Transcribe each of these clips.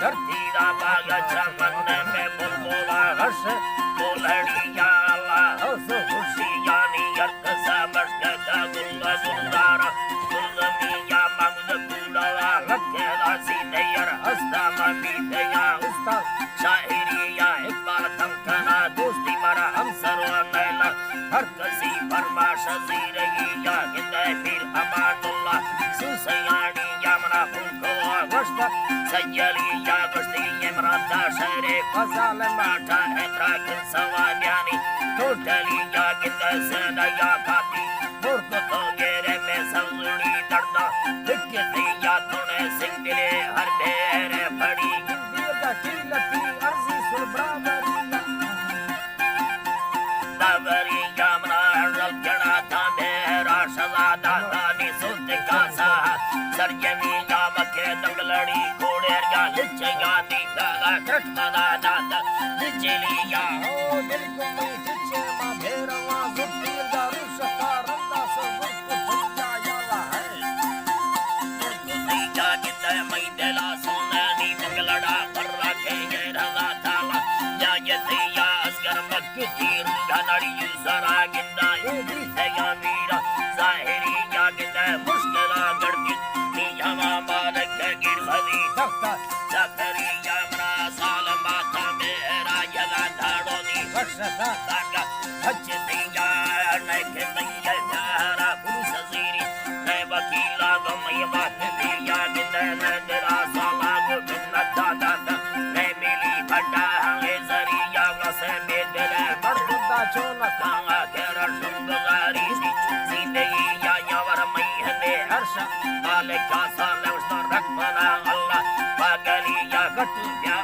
धरती दा बाग चमन में बुलबुला हर्ष बोलड़िया ला हंस खुशियां नी अर्क समझ का गुल्ला गुल्लारा गुल्लमिया ममद गुलाला लखेला सीधेयर हस्ता ममीतया उस्ता शायरिया इकबाल तंकना दोस्ती मरा हम सरवा नैला हर कसी फरमाश ज़ीरगिया गिंदे फिर अमानुल्लाह सुसयानी यामना फुलको वस्ता सयलिया गस्ती यमराता शरे फजाल माटा एत्राक सवान्यानी टोटलिया गिंदे सनया काती मुर्द तो गेरे में सलुनी दर्दा दिक्कती या तूने सिंगले हर बेरे फड़ी गिंदी का किलती अर्जी सुब्रावरिया दावरी यामना रलकना था मेरा शजादा तानी सुल्त कासा सरजमी यामके दंगलड़ी कोड़े या लिचया दी दाला कृष्णना दादा दिचलिया ओ दिल को मैं जिचे मा भेरवा जुटीर दारू शता रंदा सब को भंजा याला है कुती जा किते मैं दिला सोना नी दंगलड़ा पर रखे ये रवा ताला या यतिया असगर मक्की तीर घनड़ी जरा गिंदा ये दिया मीरा जाहिरी या गिंदा मुश्किला गड़गी नी हवा मारक गिर भरी तख्ता सकरी यामरा साल माथा मेरा यला धाड़ो नी वर्षता ताका हजती या नैक नैया प्यारा पुरुष ज़ीरी नै वकीला गमय बात दिया गिंदा नदरा साला गो बिन्नता दादा नै मिली भड्डा है जरिया वसे बेदले मर्दा चोला कांगा केरा शुंगलारी जिंदगी या यावर मैहने हर्षा मालिका साले उसना रखमना अल्लाह पागलिया कटुया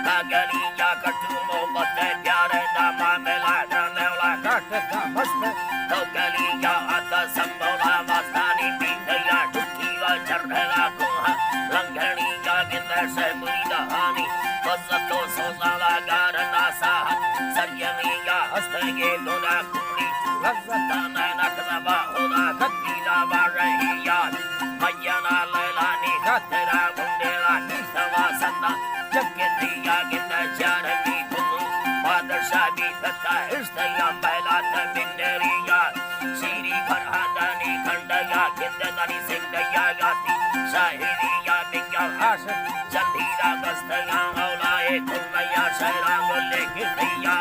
पागलिया कटु मोहब्बत प्यारे दामा मेला नेवला कटता मस्त तो गलिया आता संभला वास्तानी बिंदया टुकी वा चढ़ला कोहा लंघनी या गिंदर से बुरी दहानी वज़तो सोजाला गारना साह सरयमी या हस्तगे दोना कुड़ी लज़्ज़ता नैना कज़बा होना खतीला बारहिया मयना लैलानी खतरा बुंदेला निसवा सन्ना जगे दिया गिंदर चारमी कुनु बादशाह भी तथा इश्तया पहला तबिंदरिया सीरी फरहादानी खंडया गिंदनानी सिंधया गाती शाहिरिया बिंगा आश जंधीरा गस्तया औलाए कुलया शहरा बोले गिरया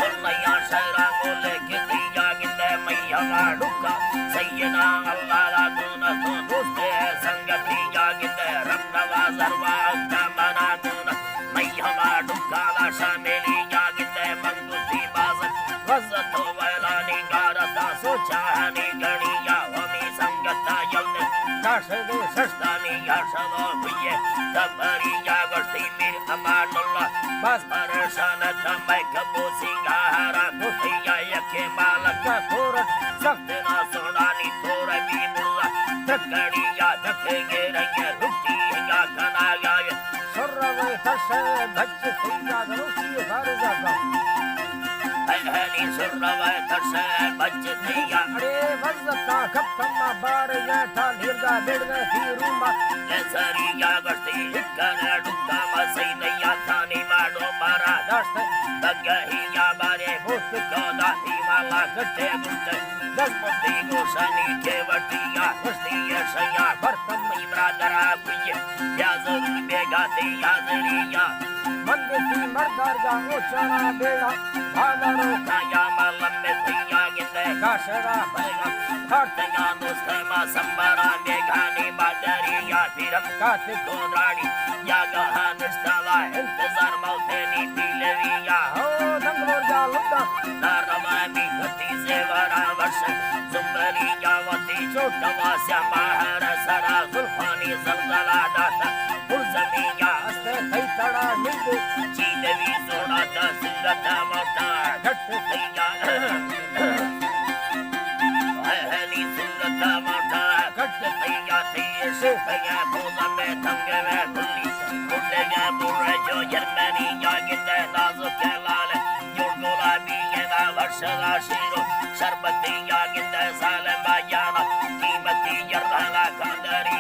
कुलया शहरा बोले गिरया गिंदे मैया डुका सैयना अल्लाह ला गुना तो दोस्ते संगतिया गिंदे रब्बवा जरवा तमना गुना मैया डुका ला शामिली या गिंदे मंगुती बाज़ वज़तो वैलानी गारता सोचानी गणिया वमी संगता यल्ने काशदे सस्तानी या शलो भुये तबरिया गस्ती मिर अमानुल्लाह बस परेशान तमै कबो सिंगारा कुतिया यके मालका कोरट सफ्तना सोनानी तोरा भी मुल्ला तकड़िया तकेगे रंगे रुकी या कना गाय सरवे तसे भच्च सिंगा गरुसी फारजा का अहनी सरवे तसे भच्च दिया अरे वज़ता खत्मा बार या था निर्गा बेड़ने फिरूमा लेसरिया गस्ती हिकना डुक्का मसैनया थानी माडो मारा दस्त तगहिया बारे मुस्त को दाती वाला गट्टे गुट्टे दसपति गोसानी के वटिया हस्ती यशया भरतम इमरादरा कुये या जरूर बेगाते याजरिया मंदिर मर्दार जा ओचना बेड़ा भावरो काया मलम में थिया गिंदे काशरा बैगा हरतया दोस्तेमा संबरा मेघानी बादरिया फिरम काते कोराड़ी या गहा निस्तला इंतजार मौतेनी पीलविया हो दंगलोर जा लुटा नारमा भी गति से वरा वर्ष जुम्बलिया वती छोटवा श्यामाहर सरा जुल्फानी जलजला दाता पुरजमिया अस्ते थई तड़ा नींबू चीनवी सोड़ा दा सुंदता मोटा घट थैया हनी सुंदता मोटा घट थैया थी से भैया बोला में थंगे में खुली खुलेगा बुरे जो जर्मनी या गिंदे नाजुक के लाल जो गुलाबी ये ना वर्षला शीरो शरबती या गिंदे साले बायाना कीमती यरला कादरी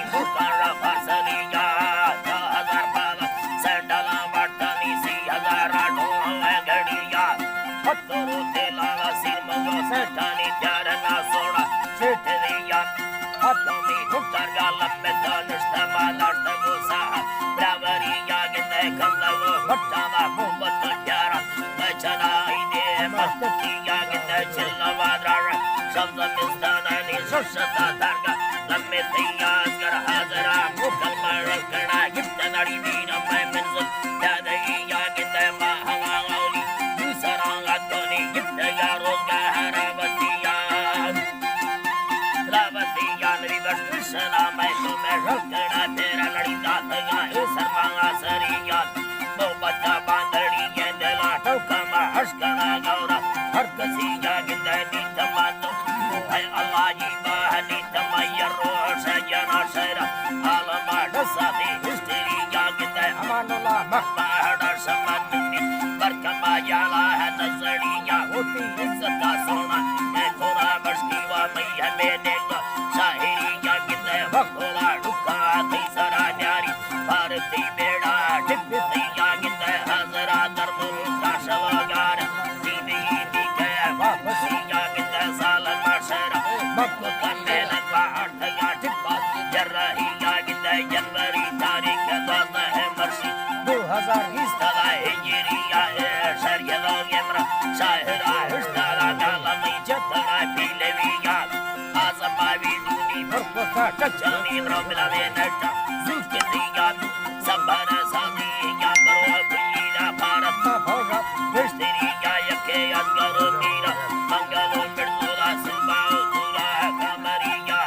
मेरी कृष्णा मैं तुम्हें रखना तेरा लड़ी जात गाए सरमांगा सरिया वो बच्चा बांधड़ी के दिला ठोका हर्षकना गौरा हर कसी जागिंदे नीतमा तो है अल्लाह जी बाहनी तमैया रोश जना शरा आलमा डसादी हिस्ट्री जागिंदे अमानुल्लाह महबाड़ा समन्नी बरकमा याला है नजरिया होती इज्जत का सोना मैं थोड़ा मस्ती वा मैया में देगा शायरी जागिंदे भगोला डुका तीसरा न्यारी भारती बेड़ा टिप्पी जागिंदे हजरा दरमुल का शवगार सीधी दी के वापसी जागिंदे सालन माशरा मक्को कन्नेलन वार्थ या टिप्पा जर्राही जागिंदे जनवरी तारीख दोस्त है मर्सी 2020 तला हिजरिया है शरिया लोगेमरा शाहरा हिस्तारा गालमी जतरा पीलेविया आसमावी दूनी भरपका टचनी ब्रोबला में नटा सुस्किया संभरा सामी या बरो बुईना भारत भोगा हिस्ट्रिया यके अनगरो मीरा मंगलो मिर्दुला सुबाओ दुला कमरिया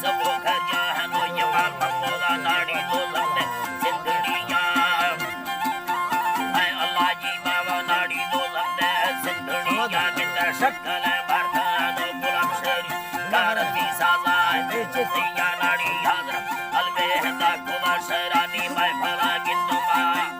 सबो खरिया हनो यमा मंगोला नाड़ी दो लंदे सिंधड़िया है अल्लाह जी बाबा नाड़ी दो लंदे सिंधड़िया जिंदा शक्ल भारत गुलाम शरी कारती साजा बेचिया नाड़ी यादरा अलबे हंदा कुला शरानी मैं भला गिंदो माई